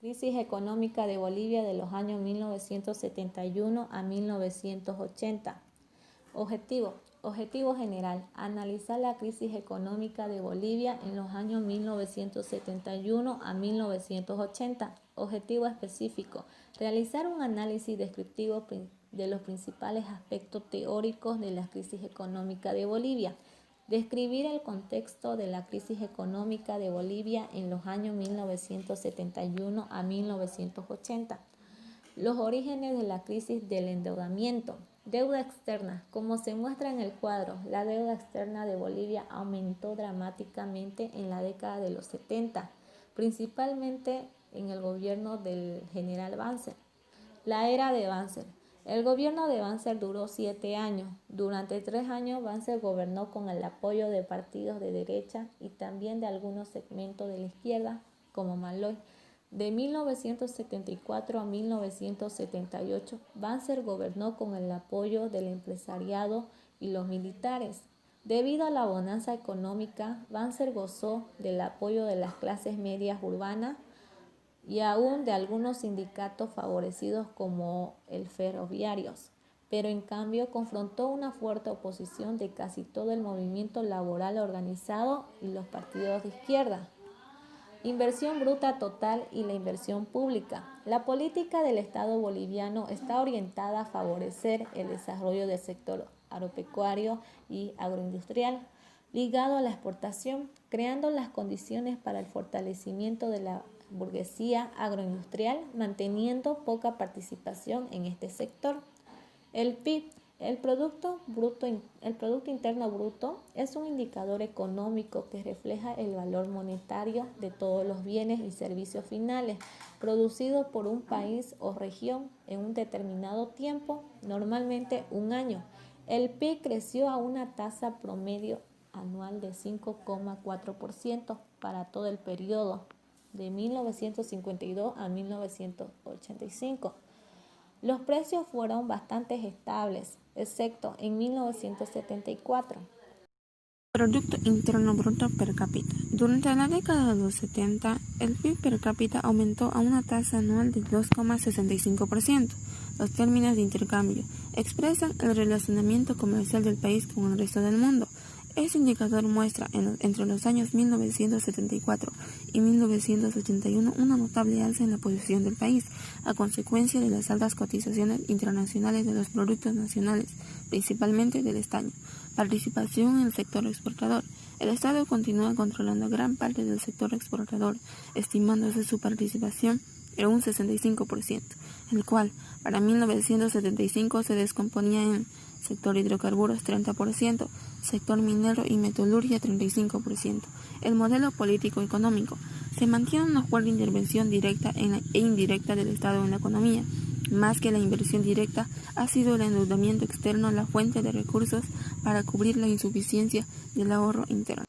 Crisis económica de Bolivia de los años 1971 a 1980. Objetivo general. Analizar la crisis económica de Bolivia en los años 1971 a 1980. Objetivo específico. Realizar un análisis descriptivo de los principales aspectos teóricos de la crisis económica de Bolivia. Describir el contexto de la crisis económica de Bolivia en los años 1971 a 1980. Los orígenes de la crisis del endeudamiento. Deuda externa. Como se muestra en el cuadro, la deuda externa de Bolivia aumentó dramáticamente en la década de los 70, principalmente en el gobierno del general Banzer. La era de Banzer. El gobierno de Banzer duró 7 años. Durante 3 años Banzer gobernó con el apoyo de partidos de derecha y también de algunos segmentos de la izquierda, como Malloy. De 1974 a 1978, Banzer gobernó con el apoyo del empresariado y los militares. Debido a la bonanza económica, Banzer gozó del apoyo de las clases medias urbanas y aún de algunos sindicatos favorecidos como el Ferroviarios, pero en cambio confrontó una fuerte oposición de casi todo el movimiento laboral organizado y los partidos de izquierda. Inversión bruta total y la inversión pública. La política del Estado boliviano está orientada a favorecer el desarrollo del sector agropecuario y agroindustrial, ligado a la exportación, creando las condiciones para el fortalecimiento de la burguesía agroindustrial, manteniendo poca participación en este sector. El PIB, el Producto Interno Bruto, es un indicador económico que refleja el valor monetario de todos los bienes y servicios finales producidos por un país o región en un determinado tiempo, normalmente un año. El PIB creció a una tasa promedio anual de 5,4% para todo el periodo de 1952 a 1985. Los precios fueron bastante estables, excepto en 1974. Producto Interno Bruto per cápita. Durante la década de los 70, el PIB per cápita aumentó a una tasa anual del 2,65%. Los términos de intercambio expresan el relacionamiento comercial del país con el resto del mundo. Este indicador muestra entre los años 1974 y 1981 una notable alza en la posición del país, a consecuencia de las altas cotizaciones internacionales de los productos nacionales, principalmente del estaño. Participación en el sector exportador. El Estado continúa controlando gran parte del sector exportador, estimándose su participación en un 65%, el cual para 1975 se descomponía en sector hidrocarburos 30%, sector minero y metalurgia 35%. El modelo político-económico. Se mantiene una fuerte intervención directa e indirecta del Estado en la economía. Más que la inversión directa, ha sido el endeudamiento externo la fuente de recursos para cubrir la insuficiencia del ahorro interno.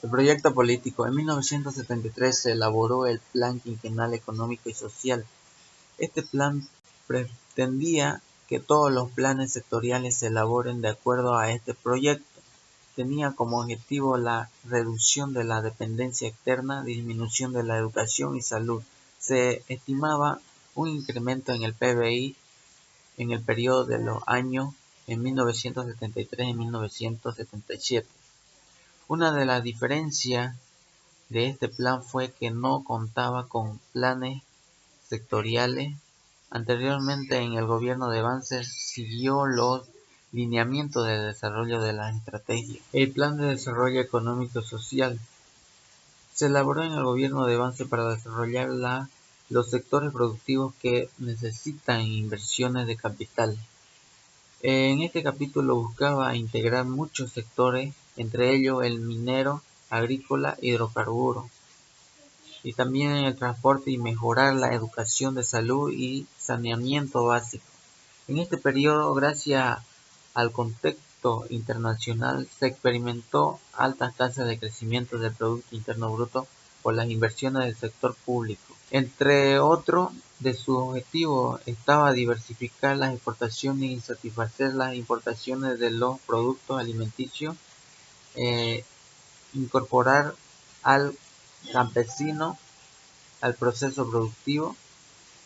El proyecto político. En 1973 se elaboró el Plan Quinquenal Económico y Social. Este plan pretendía que todos los planes sectoriales se elaboren de acuerdo a este proyecto. Tenía como objetivo la reducción de la dependencia externa, disminución de la educación y salud. Se estimaba un incremento en el PBI en el periodo de los años en 1973 y 1977. Una de las diferencias de este plan fue que no contaba con planes sectoriales. Anteriormente, en el gobierno de Banzer siguió los lineamientos de desarrollo de las estrategias. El Plan de Desarrollo Económico Social se elaboró en el gobierno de Banzer para desarrollar los sectores productivos que necesitan inversiones de capital. En este capítulo buscaba integrar muchos sectores, entre ellos el minero, agrícola, hidrocarburos, y también el transporte y mejorar la educación de salud y saneamiento básico. En este periodo, gracias al contexto internacional, se experimentó altas tasas de crecimiento del Producto Interno Bruto por las inversiones del sector público. Entre otros de sus objetivos estaba diversificar las exportaciones y satisfacer las importaciones de los productos alimenticios, incorporar al campesino al proceso productivo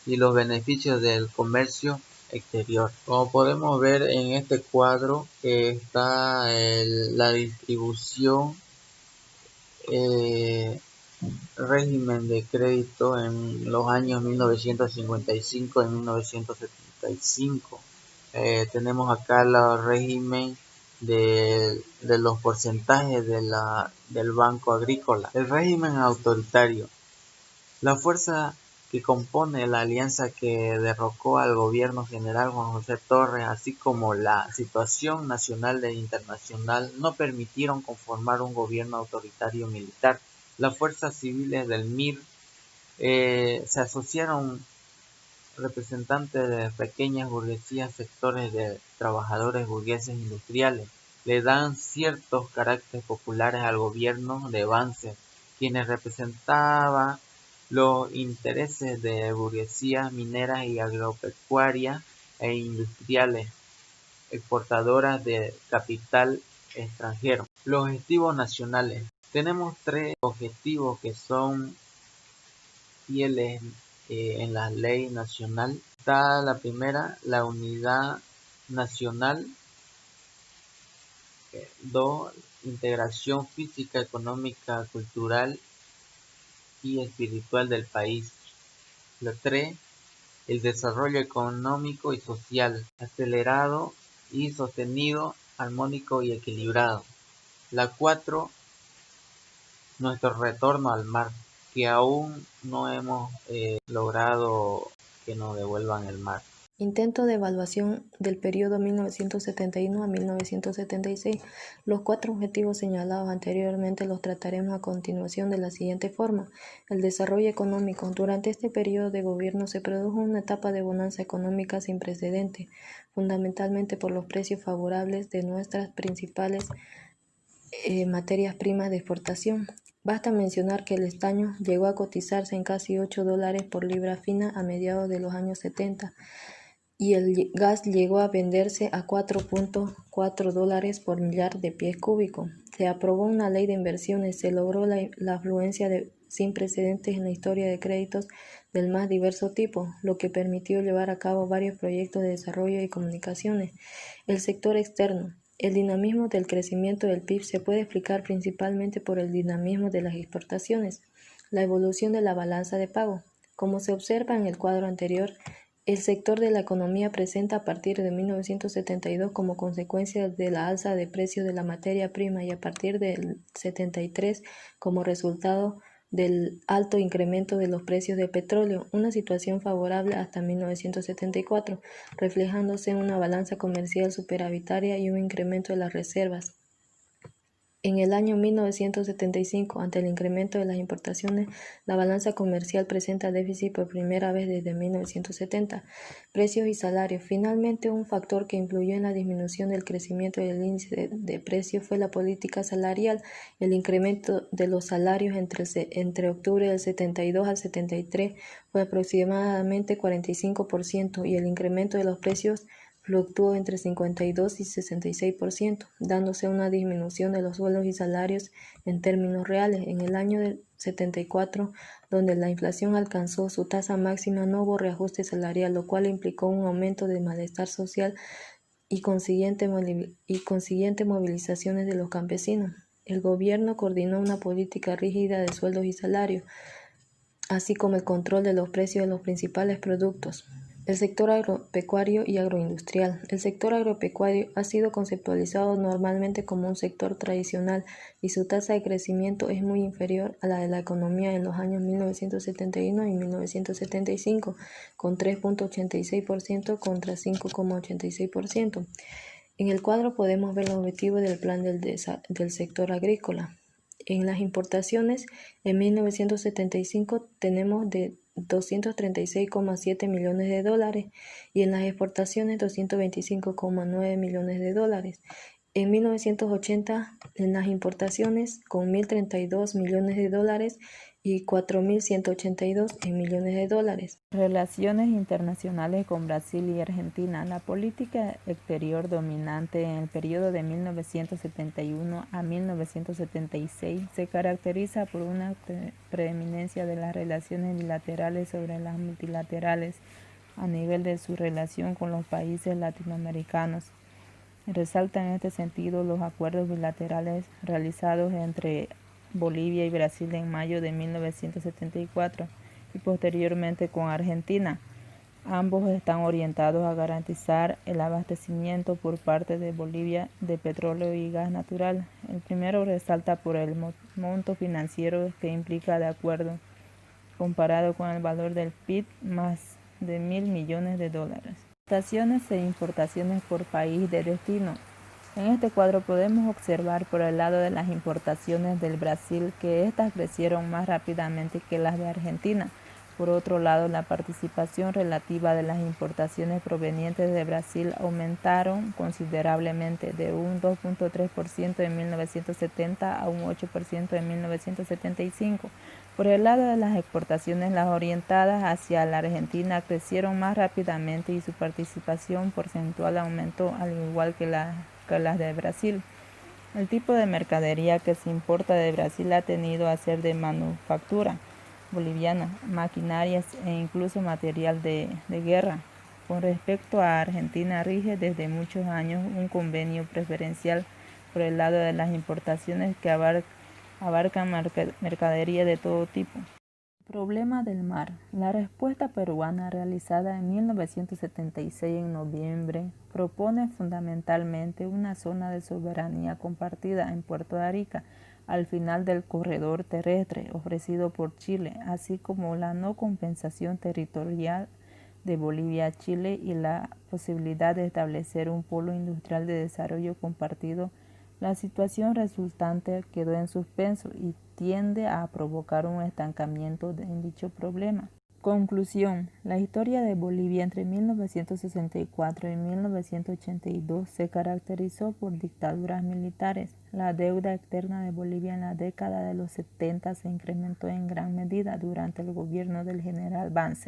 y los beneficios del comercio exterior. Como podemos ver en este cuadro está la distribución régimen de crédito en los años 1955 y 1975. Tenemos acá el régimen de los porcentajes del Banco Agrícola. El régimen autoritario. La fuerza que compone la alianza que derrocó al gobierno general Juan José Torres, así como la situación nacional e internacional, no permitieron conformar un gobierno autoritario militar. Las fuerzas civiles del MIR se asociaron representantes de pequeñas burguesías, sectores de trabajadores burgueses industriales. Le dan ciertos caracteres populares al gobierno de Banzer, quienes representaban los intereses de burguesías mineras y agropecuarias e industriales, exportadoras de capital extranjero. Los objetivos nacionales. Tenemos 3 objetivos que son fieles en la ley nacional. Está la primera, la unidad nacional. 2, integración física, económica, cultural y espiritual del país. La 3, el desarrollo económico y social, acelerado y sostenido, armónico y equilibrado. La 4, nuestro retorno al mar, que aún no hemos logrado que nos devuelvan el mar. Intento de evaluación del periodo 1971 a 1976. Los 4 objetivos señalados anteriormente los trataremos a continuación de la siguiente forma. El desarrollo económico. Durante este periodo de gobierno se produjo una etapa de bonanza económica sin precedente, fundamentalmente por los precios favorables de nuestras principales materias primas de exportación. Basta mencionar que el estaño llegó a cotizarse en casi $8 por libra fina a mediados de los años 70. Y el gas llegó a venderse a $4.4 por millar de pies cúbicos. Se aprobó una ley de inversiones, se logró la afluencia sin precedentes en la historia de créditos del más diverso tipo, lo que permitió llevar a cabo varios proyectos de desarrollo y comunicaciones. El sector externo. El dinamismo del crecimiento del PIB se puede explicar principalmente por el dinamismo de las exportaciones. La evolución de la balanza de pago. Como se observa en el cuadro anterior, el sector de la economía presenta a partir de 1972 como consecuencia de la alza de precios de la materia prima y a partir del 73 como resultado del alto incremento de los precios del petróleo, una situación favorable hasta 1974, reflejándose en una balanza comercial superavitaria y un incremento de las reservas. En el año 1975, ante el incremento de las importaciones, la balanza comercial presenta déficit por primera vez desde 1970. Precios y salarios. Finalmente, un factor que influyó en la disminución del crecimiento del índice de precios fue la política salarial. El incremento de los salarios entre octubre del 72 al 73 fue aproximadamente 45% y el incremento de los precios fluctuó entre 52 y 66%, dándose una disminución de los sueldos y salarios en términos reales. En el año del 74, donde la inflación alcanzó su tasa máxima, no hubo reajuste salarial, lo cual implicó un aumento del malestar social y consiguiente movilizaciones de los campesinos. El gobierno coordinó una política rígida de sueldos y salarios, así como el control de los precios de los principales productos. El sector agropecuario y agroindustrial. El sector agropecuario ha sido conceptualizado normalmente como un sector tradicional y su tasa de crecimiento es muy inferior a la de la economía en los años 1971 y 1975, con 3.86% contra 5.86%. En el cuadro podemos ver los objetivos del plan del sector agrícola. En las importaciones, en 1975 tenemos de 236,7 millones de dólares y en las exportaciones 225,9 millones de dólares. En 1980, en las importaciones, con 1.032 millones de dólares y 4.182 en millones de dólares. Relaciones internacionales con Brasil y Argentina. La política exterior dominante en el periodo de 1971 a 1976 se caracteriza por una preeminencia de las relaciones bilaterales sobre las multilaterales a nivel de su relación con los países latinoamericanos. Resalta en este sentido los acuerdos bilaterales realizados entre Bolivia y Brasil en mayo de 1974 y posteriormente con Argentina. Ambos están orientados a garantizar el abastecimiento por parte de Bolivia de petróleo y gas natural. El primero resalta por el monto financiero que implica de acuerdo, comparado con el valor del PIB, más de 1.000 millones de dólares. Exportaciones e importaciones por país de destino. En este cuadro podemos observar por el lado de las importaciones del Brasil que éstas crecieron más rápidamente que las de Argentina. Por otro lado, la participación relativa de las importaciones provenientes de Brasil aumentaron considerablemente de un 2.3% en 1970 a un 8% en 1975. Por el lado de las exportaciones, las orientadas hacia la Argentina crecieron más rápidamente y su participación porcentual aumentó, al igual que las de Brasil. El tipo de mercadería que se importa de Brasil ha tenido a ser de manufactura boliviana, maquinarias e incluso material de guerra. Con respecto a Argentina, rige desde muchos años un convenio preferencial por el lado de las importaciones que abarcan mercadería de todo tipo. Problema del mar. La respuesta peruana realizada en 1976 en noviembre propone fundamentalmente una zona de soberanía compartida en Puerto de Arica al final del corredor terrestre ofrecido por Chile, así como la no compensación territorial de Bolivia a Chile y la posibilidad de establecer un polo industrial de desarrollo compartido. La situación resultante quedó en suspenso y tiende a provocar un estancamiento en dicho problema. Conclusión. La historia de Bolivia entre 1964 y 1982 se caracterizó por dictaduras militares. La deuda externa de Bolivia en la década de los 70 se incrementó en gran medida durante el gobierno del general Banzer.